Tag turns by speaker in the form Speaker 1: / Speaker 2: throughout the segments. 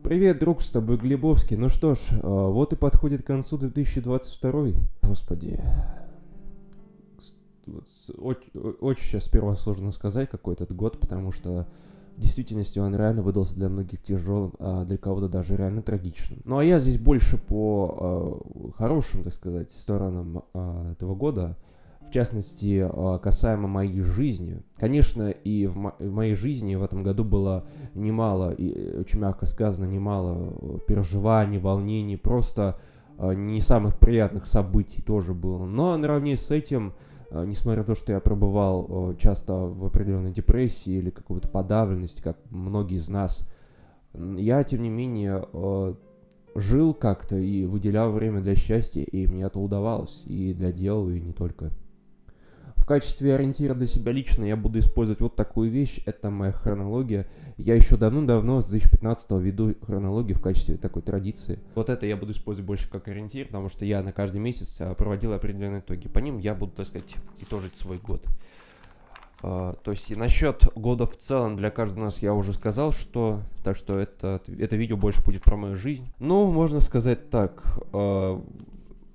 Speaker 1: Привет, друг, с тобой Глебовский. Ну что ж, вот и подходит к концу 2022. Господи. Очень сейчас сперва сложно сказать, какой этот год, потому что в действительности он реально выдался для многих тяжелым, а для кого-то даже реально трагичным. Ну а я здесь больше по хорошим, так сказать, сторонам этого года. В частности, касаемо моей жизни. Конечно, и в моей жизни в этом году было немало, и очень мягко сказано, немало переживаний, волнений, просто не самых приятных событий тоже было. Но наравне с этим, несмотря на то, что я пребывал часто в определенной депрессии или какой-то подавленности, как многие из нас, я, тем не менее, жил как-то и выделял время для счастья, и мне это удавалось, и для дел, и не только. В качестве ориентира для себя лично я буду использовать вот такую вещь, это моя хронология. Я еще давно-давно, с 2015-го, веду хронологию в качестве такой традиции. Вот это я буду использовать больше как ориентир, потому что я на каждый месяц проводил определенные итоги. По ним я буду, так сказать, итожить свой год. То есть насчет года в целом для каждого нас я уже сказал, что... Так что это видео больше будет про мою жизнь. Ну, можно сказать так. Вот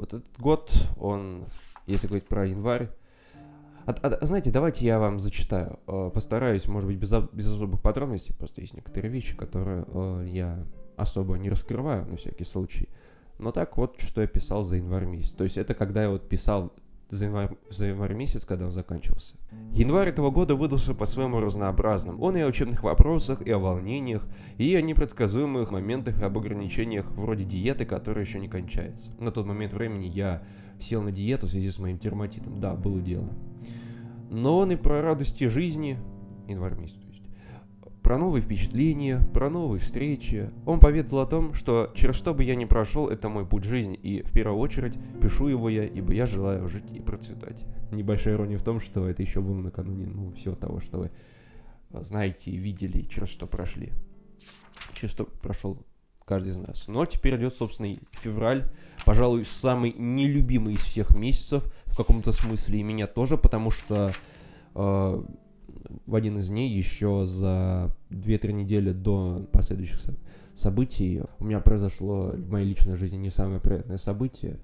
Speaker 1: этот год, он, если говорить про январь, знаете, давайте я вам зачитаю. Постараюсь, может быть, без особых подробностей. Просто есть некоторые вещи, которые я особо не раскрываю, на всякий случай. Но так вот, что я писал за январь месяц. То есть это когда я вот писал за январь месяц, когда он заканчивался. Январь этого года выдался по-своему разнообразным. Он и о учебных вопросах, и о волнениях, и о непредсказуемых моментах, и об ограничениях вроде диеты, которая еще не кончается. На тот момент времени я сел на диету в связи с моим дерматитом. Да, было дело. Но он и про радости жизни, январь месяц, то есть, про новые впечатления, про новые встречи. Он поведал о том, что через что бы я ни прошел, это мой путь жизни, и в первую очередь пишу его я, ибо я желаю жить и процветать. Небольшая ирония в том, что это еще было накануне, всего того, что вы знаете и видели, через что прошли. Через что прошел каждый из нас. Но теперь идет, собственно, февраль, пожалуй, самый нелюбимый из всех месяцев, в каком-то смысле, и меня тоже, потому что в один из дней, еще за 2-3 недели до последующих событий, у меня произошло в моей личной жизни не самое приятное событие,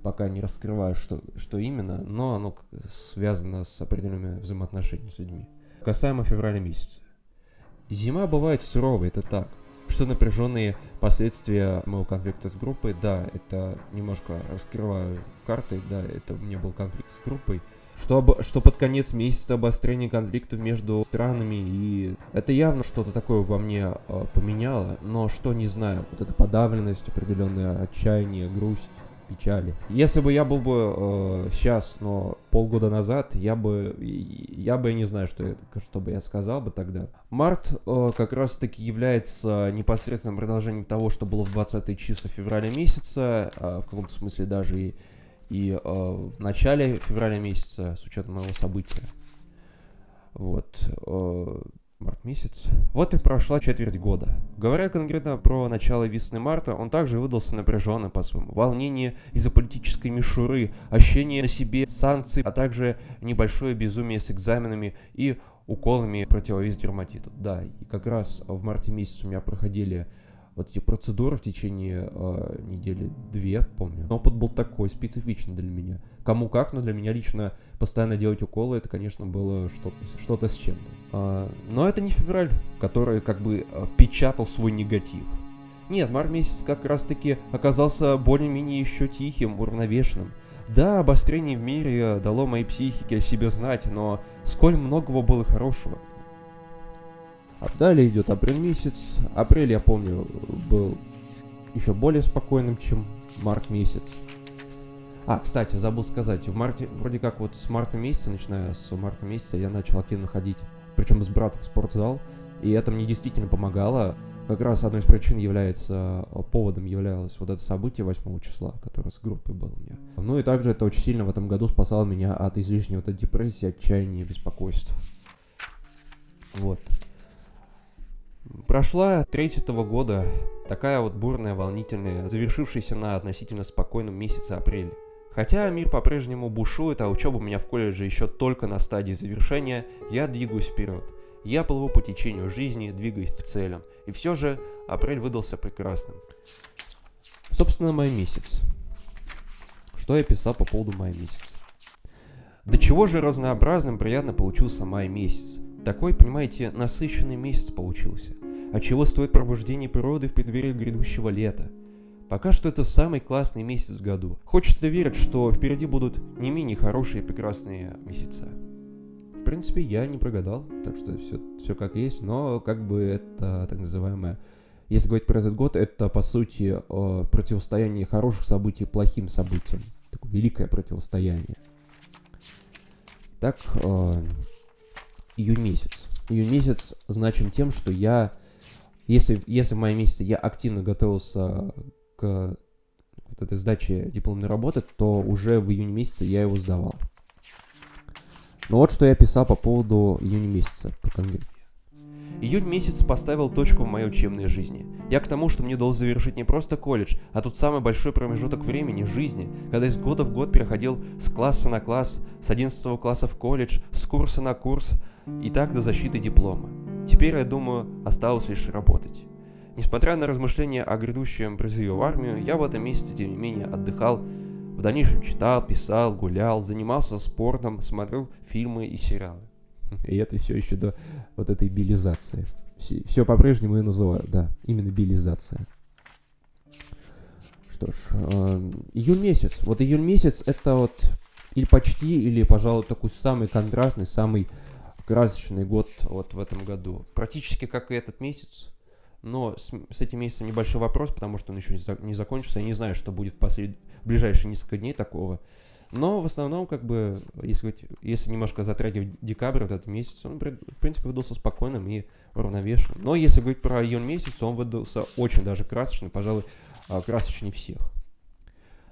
Speaker 1: пока не раскрываю, что именно, но оно связано с определенными взаимоотношениями с людьми. Касаемо февраля месяца. Зима бывает суровой, это так. Что напряженные последствия моего конфликта с группой, да, это немножко раскрываю карты, да, это у меня был конфликт с группой, что под конец месяца обострение конфликтов между странами, и это явно что-то такое во мне поменяло, но что не знаю, вот эта подавленность, определенное отчаяние, грусть, печали. Если бы я был бы сейчас, но полгода назад, я бы не знаю, что бы я сказал бы тогда. Март как раз таки является непосредственным продолжением того, что было в 20-е числа февраля месяца, в каком-то смысле даже и в начале февраля месяца, с учетом моего события. Вот. Март месяц. Вот и прошла четверть года. Говоря конкретно про начало весны марта, он также выдался напряженно по-своему. Волнение из-за политической мишуры, ощущение на себе санкций, а также небольшое безумие с экзаменами и уколами противовес дерматиту. Да, и как раз в марте месяце у меня проходили вот эти процедуры в течение недели 2, помню. Но опыт был такой, специфичный для меня. Кому как, но для меня лично постоянно делать уколы, это, конечно, было что-то с чем-то. Но это не февраль, который как бы впечатал свой негатив. Нет, март месяц как раз-таки оказался более-менее еще тихим, уравновешенным. Да, обострение в мире дало моей психике о себе знать, но сколь многого было хорошего. А далее идет апрель месяц. Апрель, я помню, был еще более спокойным, чем март месяц. Кстати, забыл сказать, в марте, вроде как вот с марта месяца, начиная с марта месяца, я начал активно ходить, причем с братом в спортзал, и это мне действительно помогало. Как раз одной из причин поводом являлось вот это событие 8 числа, которое с группой было у меня. Ну и также это очень сильно в этом году спасало меня от излишней вот этой депрессии, отчаяния и беспокойства. Вот. Прошла треть этого года, такая вот бурная, волнительная, завершившаяся на относительно спокойном месяце апреля. Хотя мир по-прежнему бушует, а учеба у меня в колледже еще только на стадии завершения, я двигаюсь вперед. Я плыву по течению жизни, двигаясь к целям. И все же апрель выдался прекрасным. Собственно, май месяц. Что я писал по поводу мая месяца? До чего же разнообразным приятно получился май месяц. Такой, понимаете, насыщенный месяц получился. А чего стоит пробуждение природы в преддверии грядущего лета? Пока что это самый классный месяц в году. Хочется верить, что впереди будут не менее хорошие и прекрасные месяца. В принципе, я не прогадал, так что все как есть, но как бы это так называемое... Если говорить про этот год, это по сути противостояние хороших событий плохим событиям. Такое великое противостояние. Так, июнь месяц. Июнь месяц значим тем, что я, если в мае месяце я активно готовился к вот этой сдаче дипломной работы, то уже в июне месяце я его сдавал. Ну вот что я писал по поводу июня месяца, поконкретнее. Июнь месяц поставил точку в моей учебной жизни. Я к тому, что мне удалось завершить не просто колледж, а тот самый большой промежуток времени, жизни, когда из года в год переходил с класса на класс, с 11 класса в колледж, с курса на курс, и так до защиты диплома. Теперь, я думаю, осталось лишь работать. Несмотря на размышления о грядущем призыве в армию, я в этом месяце, тем не менее, отдыхал, в дальнейшем читал, писал, гулял, занимался спортом, смотрел фильмы и сериалы. И это все еще до вот этой билизации. Все по-прежнему и называют, да, именно билизация. Что ж, июль месяц. Вот июль месяц это вот или почти, или, пожалуй, такой самый контрастный, самый красочный год вот в этом году. Практически как и этот месяц. Но с этим месяцем небольшой вопрос, потому что он еще не закончился. Я не знаю, что будет в ближайшие несколько дней такого. Но в основном, как бы, если немножко затрагивать декабрь, вот этот месяц, он, в принципе, выдался спокойным и уравновешенным. Но если говорить про июнь месяц, он выдался очень даже красочный, пожалуй, красочнее всех.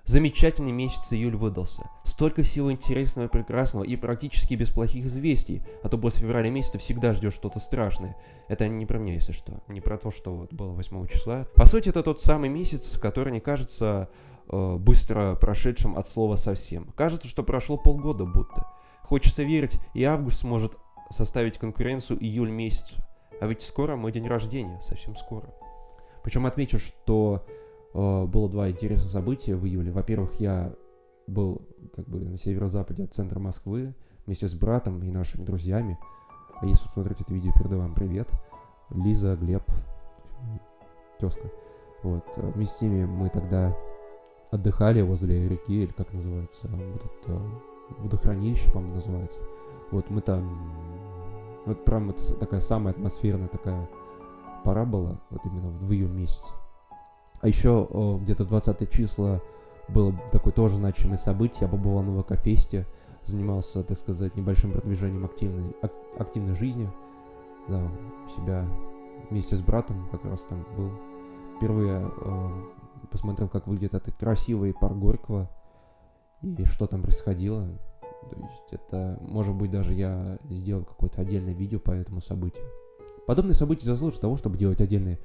Speaker 1: Замечательный месяц июль выдался. Столько всего интересного и прекрасного, и практически без плохих известий. А то после февраля месяца всегда ждешь что-то страшное. Это не про меня, если что. Не про то, что вот было 8 числа. По сути, это тот самый месяц, который не кажется быстро прошедшим от слова совсем. Кажется, что прошло полгода будто. Хочется верить, и август сможет составить конкуренцию июль месяцу. А ведь скоро мой день рождения, совсем скоро. Причем отмечу, что было два интересных события в июле. Во-первых, я был как бы на северо-западе от центра Москвы вместе с братом и нашими друзьями. А если вы смотрите это видео, передаю вам привет. Лиза, Глеб, тезка. Вот. Вместе с ними мы тогда отдыхали возле реки, или как называется, вот это водохранилище, по-моему, называется. Вот мы там, вот прям такая самая атмосферная такая пора была, вот именно в июль месяце. А еще где-то 20 числа было такое тоже значимое событие. Я побывал на ВК-фесте, занимался, так сказать, небольшим продвижением активной жизни. Да, у себя вместе с братом как раз там был. Впервые посмотрел, как выглядит этот красивый парк Горького и что там происходило. То есть это, может быть, даже я сделал какое-то отдельное видео по этому событию. Подобные события заслуживают того, чтобы делать отдельные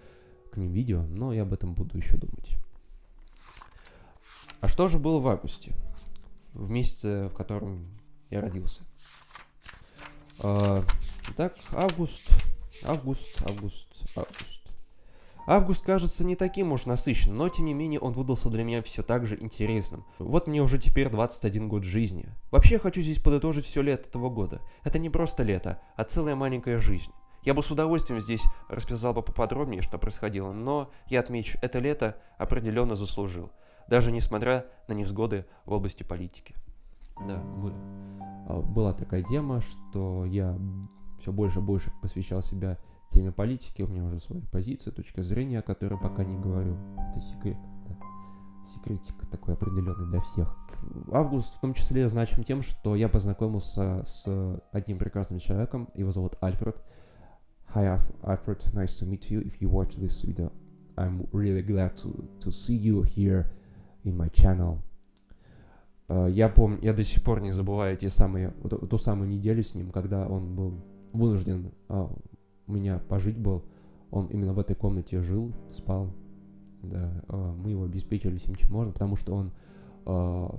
Speaker 1: к ним видео, но я об этом буду еще думать. А что же было в августе? В месяце, в котором я родился. Итак, август. Август кажется не таким уж насыщенным, но тем не менее он выдался для меня все так же интересным. Вот мне уже теперь 21 год жизни. Вообще я хочу здесь подытожить все лето этого года. Это не просто лето, а целая маленькая жизнь. Я бы с удовольствием здесь расписал бы поподробнее, что происходило, но я отмечу, это лето определенно заслужил, даже несмотря на невзгоды в области политики. Да, была такая тема, что я все больше и больше посвящал себя теме политики, у меня уже своя позиция, точка зрения, о которой пока не говорю. Это секрет, да. Секретик такой определенный для всех. Август в том числе значим тем, что я познакомился с одним прекрасным человеком, его зовут Альфред. Hi Alfred, nice to meet you. If you watch this video, I'm really glad to see you here in my channel. Я помню, я до сих пор не забываю ту самую неделю с ним, когда он был вынужден у меня пожить был. Он именно в этой комнате жил, спал. Да, мы его обеспечили всем, чем можно, потому что он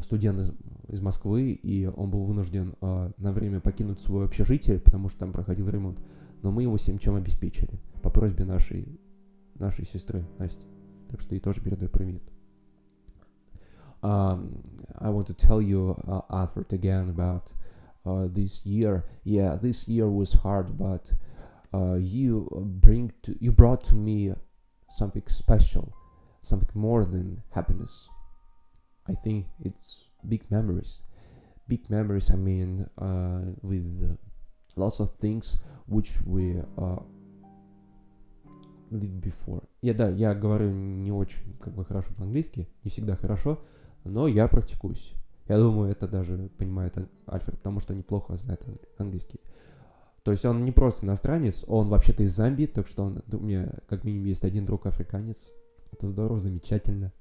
Speaker 1: студент из Москвы, и он был вынужден на время покинуть свое общежитие, потому что там проходил ремонт. но мы его всем чем обеспечили. По просьбе нашей сестры Насти. Так что ей тоже передаю привет. I want to tell you, Alfred, again about this year. Yeah, this year was hard, but you brought to me something special, something more than happiness. I think it's big memories. Big memories, I mean, with lots of things which we lived before. Я говорю не очень хорошо по-английски, не всегда хорошо, но я практикуюсь. Я думаю, это даже понимает Альфред, потому что неплохо знает английский. То есть он не просто иностранец, он вообще-то из Замбии, так что у меня как минимум есть один друг африканец. Это здорово, замечательно.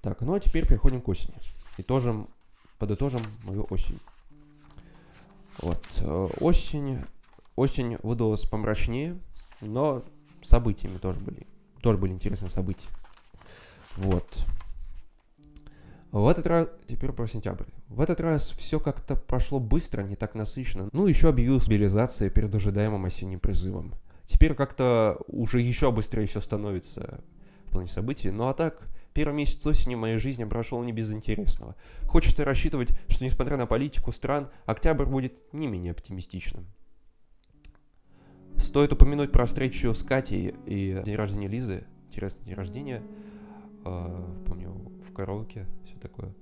Speaker 1: Так, ну а теперь переходим к осени. Подытожим мою осень. Вот, осень выдалась помрачнее, но событиями тоже были интересные события. Вот. В этот раз, теперь про сентябрь. В этот раз все как-то прошло быстро, не так насыщенно. Ну, еще объявил мобилизацию перед ожидаемым осенним призывом. Теперь как-то уже еще быстрее все становится в плане событий. Ну а так, первый месяц осени в моей жизни прошел не без интересного. Хочется рассчитывать, что несмотря на политику стран, октябрь будет не менее оптимистичным. Стоит упомянуть про встречу с Катей и день рождения Лизы. Интересный день рождения. Помню, в караоке, все такое.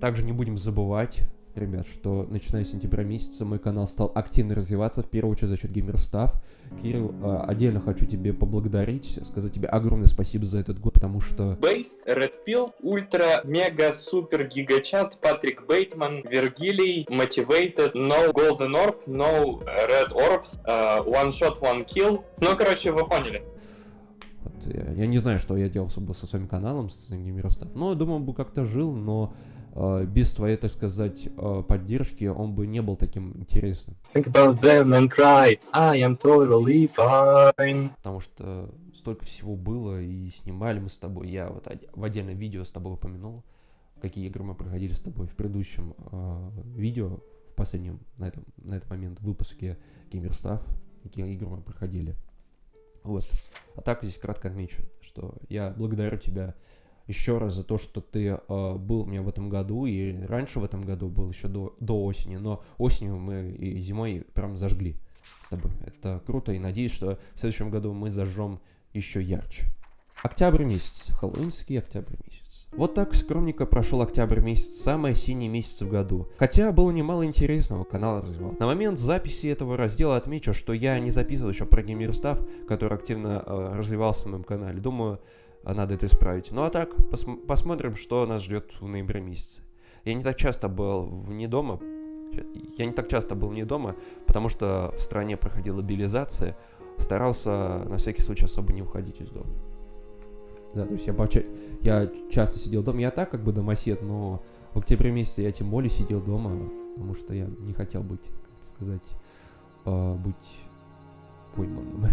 Speaker 1: Также не будем забывать, ребят, что начиная с сентября месяца мой канал стал активно развиваться, в первую очередь за счет Геймерстаф. Кирилл, отдельно хочу тебе поблагодарить, сказать тебе огромное спасибо за этот год, потому что...
Speaker 2: Бейст, Red Pill, Ультра, Мега, Супер, Гигачат, Патрик Бейтман, Вергилий, Motivated, No Golden Orb, No Red Orbs, One Shot, One Kill. Ну, короче, вы поняли.
Speaker 1: Вот, я не знаю, что я делал со своим каналом, с Геймерстаф. Но, думаю, бы как-то жил, но без твоей, так сказать, поддержки он бы не был таким интересным.
Speaker 2: Think about them and cry, I am totally fine.
Speaker 1: Потому что столько всего было, и снимали мы с тобой. Я вот в отдельном видео с тобой упомянул, какие игры мы проходили с тобой в предыдущем видео, в последнем, на этот момент, выпуске Геймерстаф, какие игры мы проходили. Вот. А так здесь кратко отмечу, что я благодарю тебя еще раз за то, что ты был у меня в этом году, и раньше в этом году был еще до осени, но осенью мы и зимой прям зажгли с тобой. Это круто, и надеюсь, что в следующем году мы зажжем еще ярче. Октябрь месяц, хэллоуинский октябрь месяц. Вот так скромненько прошел октябрь месяц, самый осенний месяц в году. Хотя было немало интересного, канал развивал. На момент записи этого раздела отмечу, что я не записывал еще про Геймерстаф, который активно развивался на моем канале. Думаю, надо это исправить. Ну а так, посмотрим, что нас ждет в ноябре месяце. Я не так часто был вне дома, потому что в стране проходила мобилизация. Старался на всякий случай особо не уходить из дома. Да, то есть я часто сидел дома. Я так домосед, но в октябре месяце я тем более сидел дома, потому что я не хотел быть пойманным.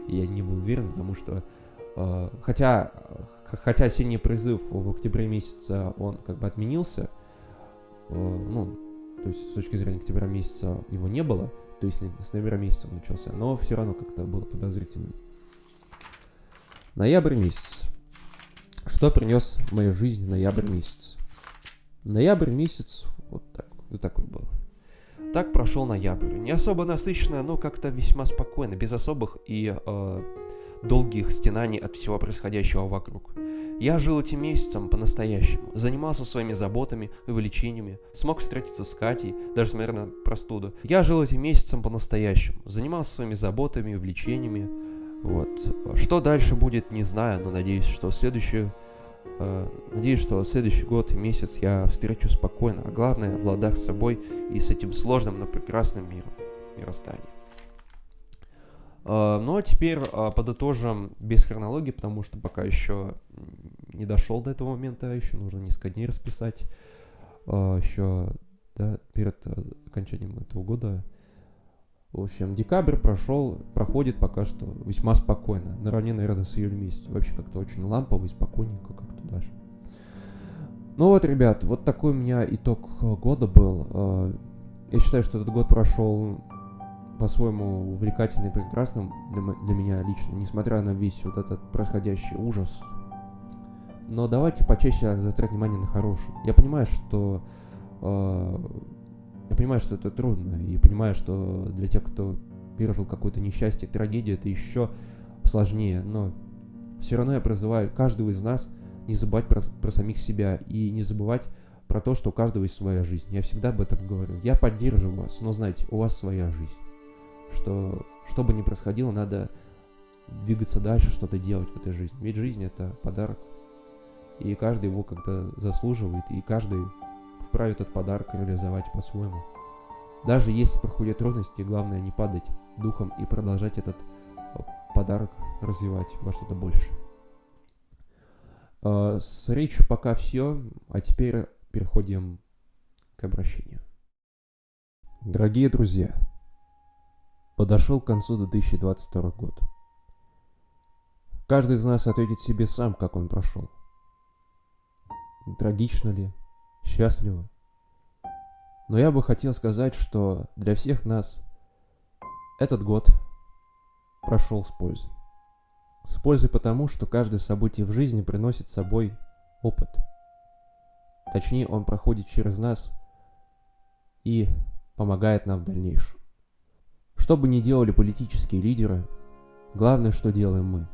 Speaker 1: Я не был уверен, потому что хотя осенний призыв в октябре месяце он отменился, то есть с точки зрения октября месяца его не было, то есть с ноября месяца он начался, но все равно как-то было подозрительно. Ноябрь месяц. Что принес в мою жизнь ноябрь месяц? Ноябрь месяц вот такой был. Так прошел ноябрь. Не особо насыщенно, но как-то весьма спокойно, без особых и долгих стенаний от всего происходящего вокруг. Я жил этим месяцем по-настоящему, занимался своими заботами и увлечениями, смог встретиться с Катей, даже несмотря на простуду. Я жил этим месяцем по-настоящему, занимался своими заботами и увлечениями. Вот. Что дальше будет, не знаю, но надеюсь, что следующий год и месяц я встречу спокойно, а главное, в ладах с собой и с этим сложным, но прекрасным мирозданием. Ну а теперь подытожим без хронологии, потому что пока еще не дошел до этого момента, еще нужно несколько дней расписать, еще перед окончанием этого года. В общем, декабрь проходит пока что весьма спокойно, наравне, наверное, с июлем месяцем. Вообще как-то очень лампово и спокойненько как-то даже. Ну вот, ребят, вот такой у меня итог года был. Я считаю, что этот год прошел по-своему увлекательно и прекрасным для меня лично, несмотря на весь вот этот происходящий ужас. Но давайте почаще заострять внимание на хорошем. Я понимаю, что это трудно, и понимаю, что для тех, кто пережил какое-то несчастье, трагедию, это еще сложнее. Но все равно я призываю каждого из нас не забывать про самих себя и не забывать про то, что у каждого есть своя жизнь. Я всегда об этом говорю. Я поддерживаю вас, но знайте, у вас своя жизнь. Что бы ни происходило, надо двигаться дальше, что-то делать в этой жизни. Ведь жизнь — это подарок. И каждый его как-то заслуживает, и каждый вправе этот подарок реализовать по-своему. Даже если проходят трудности, главное не падать духом и продолжать этот подарок развивать во что-то больше. С речью пока все, а теперь переходим к обращению. Дорогие друзья, подошел к концу 2022 год. Каждый из нас ответит себе сам, как он прошел. Трагично ли? Счастливо? Но я бы хотел сказать, что для всех нас этот год прошел с пользой. С пользой потому, что каждое событие в жизни приносит с собой опыт. Точнее, он проходит через нас и помогает нам в дальнейшем. Что бы ни делали политические лидеры, главное, что делаем мы.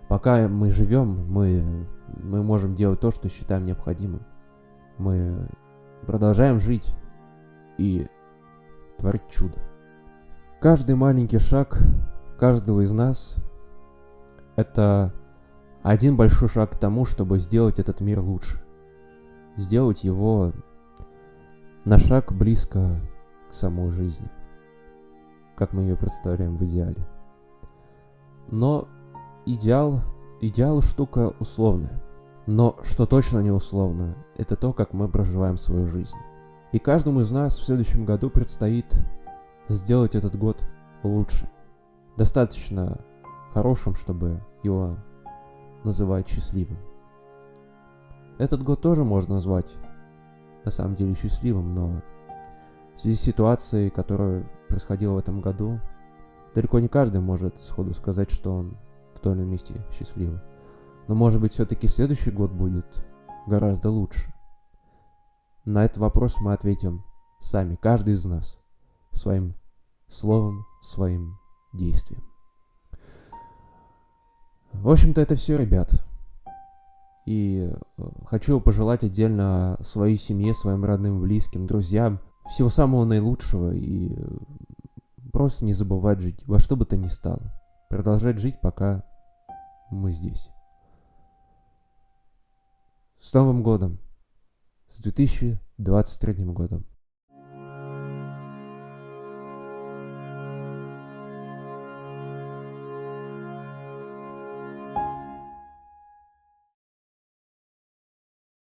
Speaker 1: Пока мы живем, мы можем делать то, что считаем необходимым. Мы продолжаем жить и творить чудо. Каждый маленький шаг каждого из нас — это один большой шаг к тому, чтобы сделать этот мир лучше. Сделать его на шаг близко к самой жизни, как мы ее представляем в идеале. Но идеал штука условная. Но что точно не условно, это то, как мы проживаем свою жизнь. И каждому из нас в следующем году предстоит сделать этот год лучше. Достаточно хорошим, чтобы его называть счастливым. Этот год тоже можно назвать на самом деле счастливым, но в связи с ситуацией, которая происходила в этом году, далеко не каждый может сходу сказать, что он в том или ином месте счастливый. Но может быть все-таки следующий год будет гораздо лучше. На этот вопрос мы ответим сами, каждый из нас, своим словом, своим действием. В общем-то, это все, ребят. И хочу пожелать отдельно своей семье, своим родным, близким, друзьям всего самого наилучшего и просто не забывать жить, во что бы то ни стало. Продолжать жить, пока мы здесь. С Новым годом! С 2023 годом!